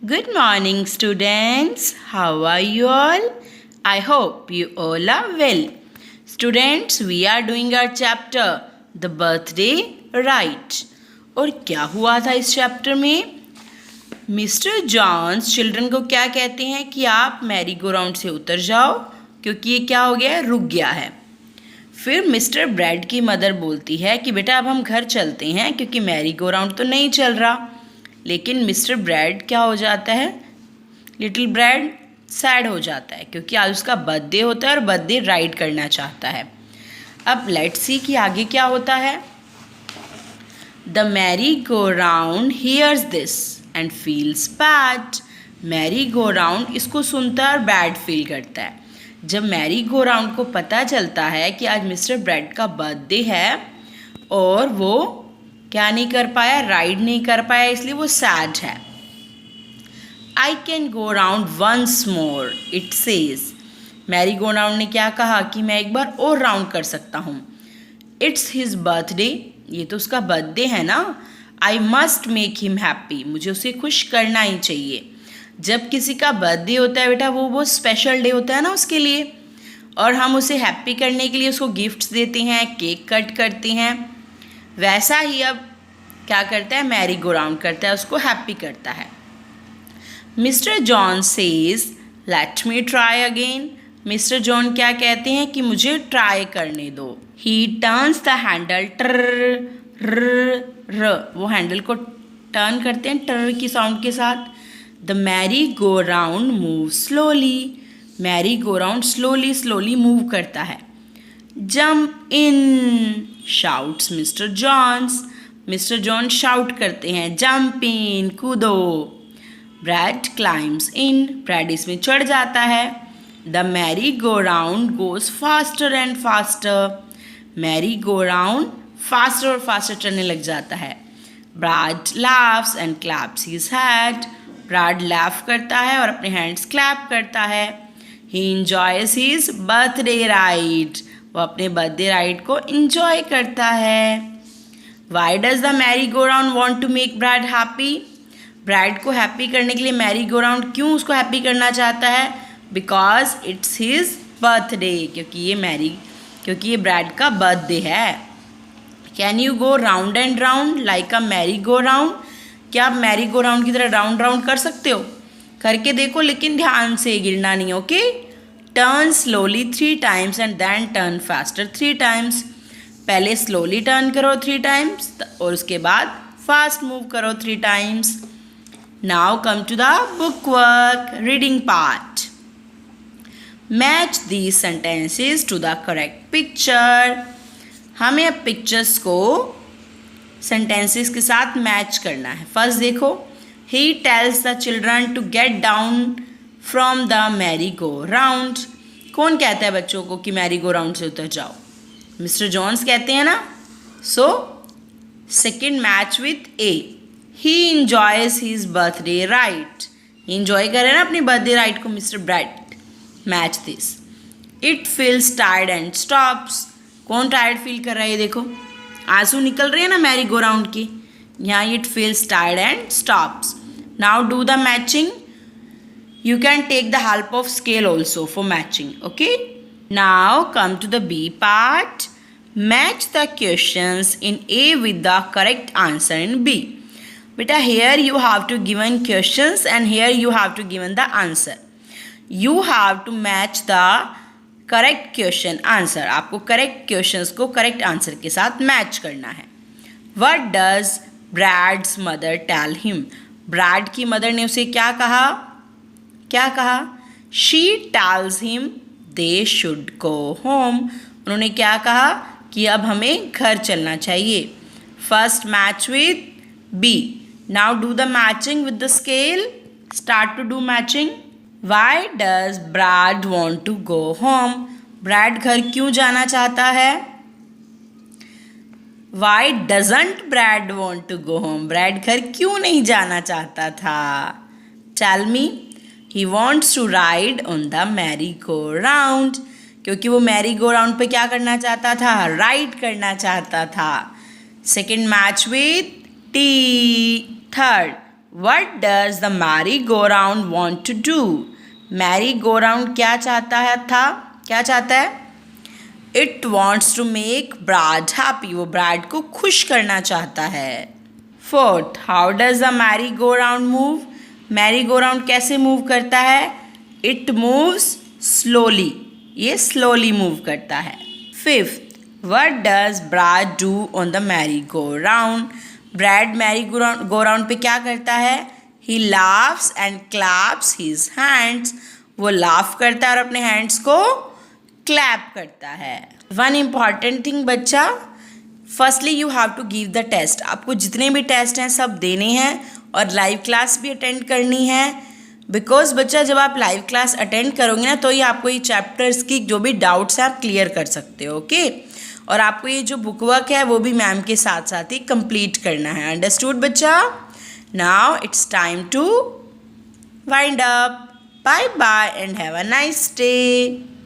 Good morning, students. How are you all? I hope you all are well. Students, we are doing our chapter, The Birthday Rite. और क्या हुआ था इस chapter में? Mister Johns children को क्या कहते हैं कि आप मैरी गो राउंड से उतर जाओ क्योंकि ये क्या हो गया है, रुक गया है। फिर मिस्टर ब्रैड की मदर बोलती है कि बेटा अब हम घर चलते हैं क्योंकि मैरी गो राउंड तो नहीं चल रहा। लेकिन मिस्टर ब्रैड क्या हो जाता है, लिटिल ब्रैड सैड हो जाता है क्योंकि आज उसका बर्थडे होता है और बर्थडे राइड करना चाहता है। अब लेट्स सी कि आगे क्या होता है। The merry go round hears this and feels bad. Merry go round इसको सुनता है और बैड फील करता है। जब मैरी गो राउंड को पता चलता है कि आज मिस्टर ब्रैड का बर्थडे है और वो क्या नहीं कर पाया, राइड नहीं कर पाया, इसलिए वो सैड है। I can go round once more it says. Merry go round ने क्या कहा कि मैं एक बार और राउंड कर सकता हूँ। इट्स हिज बर्थडे, ये तो उसका बर्थडे है ना। I must make him happy, मुझे उसे खुश करना ही चाहिए। जब किसी का बर्थडे होता है बेटा, वो बहुत स्पेशल डे होता है ना उसके लिए, और हम उसे हैप्पी करने के लिए उसको गिफ्ट्स देते हैं, केक कट करते हैं। वैसा ही अब क्या करता है, मैरी गो राउंड करता है, उसको हैप्पी करता है। Mister John says let me try again. Mister John क्या कहते हैं कि मुझे ट्राई करने दो। ही टर्न्स द हैंडल, ट्र, वो हैंडल को टर्न करते हैं ट्र की साउंड के साथ। The merry go round move slowly. Merry go round slowly slowly move करता है। Jump in shouts Mister Johns. Mister John shout करते हैं, जंप इन, कूदो। ब्रैड क्लाइम्स इन, ब्रैड इसमें चढ़ जाता है। The merry go round goes faster and faster. Merry go round faster और फास्टर चलने लग जाता है। Brad laughs and claps his hand. Brad laugh करता है और अपने हैंड्स क्लैप करता है। He enjoys his birthday ride, वो अपने बर्थडे राइड को इंजॉय करता है। Why does the merry go round want to make Brad happy. Brad को हैप्पी करने के लिए मैरी गो राउंड क्यों उसको हैप्पी करना चाहता है? बिकॉज इट्स हिज बर्थडे, क्योंकि ये ब्रैड का बर्थडे है। Can you go round and round like a Mary go round. क्या आप मैरी गो राउंड की तरह राउंड राउंड कर सकते हो? करके देखो, लेकिन ध्यान से, गिरना नहीं, okay. Turn slowly 3 times and then turn faster 3 times। पहले स्लोली टर्न करो 3 times और उसके बाद फास्ट मूव करो 3 times। Now come to the book work, reading part. Match these sentences to the correct picture. हमें अब पिक्चर्स को sentences के साथ मैच करना है। फर्स्ट देखो, he tells the children to get down from the merry go round. कौन कहता है बच्चों को कि मैरी गो राउंड से उतर जाओ? मिस्टर जॉन्स कहते हैं ना। So second match with A. He enjoys his birthday ride. Enjoy करे ना अपनी बर्थडे राइड को mister Brad. Match this. It feels tired and stops. कौन टायर्ड फील कर रहा है? ये देखो, आंसू निकल रहे हैं ना मैरी गो राउंड की। यहाँ it feels tired and stops. Now do the matching. You can take the help of scale also for matching, okay? Now come to the B part. Match the questions in A with the correct answer in B. Beta, here you have to given questions and here you have to given the answer. You have to match the correct question answer. आपको correct questions को correct answer के साथ match करना है। What does Brad's mother tell him? Brad की mother ने उसे क्या कहा? She tells him they should go home. उन्होंने क्या कहा कि अब हमें घर चलना चाहिए। First match with B. Now do the matching with the scale. Start to do matching. Why does Brad want to go home. Bread घर क्यों जाना चाहता है? Why doesn't Brad want to go home. Bread घर क्यों नहीं जाना चाहता था? Tell me. He wants to ride on the merry-go-round, क्योंकि वो मैरी गो राउंड पे क्या करना चाहता था? राइड करना चाहता था। Second match with T. Third, What does the merry-go-round want to do? Merry-go-round क्या चाहता है? It wants to make Brad happy. वो ब्रैड को खुश करना चाहता है. Fourth, how does the merry-go-round move? Merry-go-round कैसे मूव करता है? It moves slowly. ये slowly मूव करता है. Fifth, what does Brad do on the merry-go-round? Brad merry-go-round पे क्या करता है? He laughs and claps his hands. वो लाफ करता है और अपने हैंड्स को क्लैप करता है. वन इम्पॉर्टेंट थिंग बच्चा, firstly you have to give the test. आपको जितने भी टेस्ट हैं सब देने हैं और लाइव क्लास भी अटेंड करनी है. बिकॉज बच्चा जब आप लाइव क्लास अटेंड करोगे ना तो ही आपको ये चैप्टर्स की जो भी डाउट्स हैं आप क्लियर कर सकते हो. ओके और आपको ये जो बुक वर्क है वो भी मैम के साथ साथ ही कंप्लीट करना है. अंडरस्टूड बच्चा? Now it's time to wind up. Bye bye and have a nice day.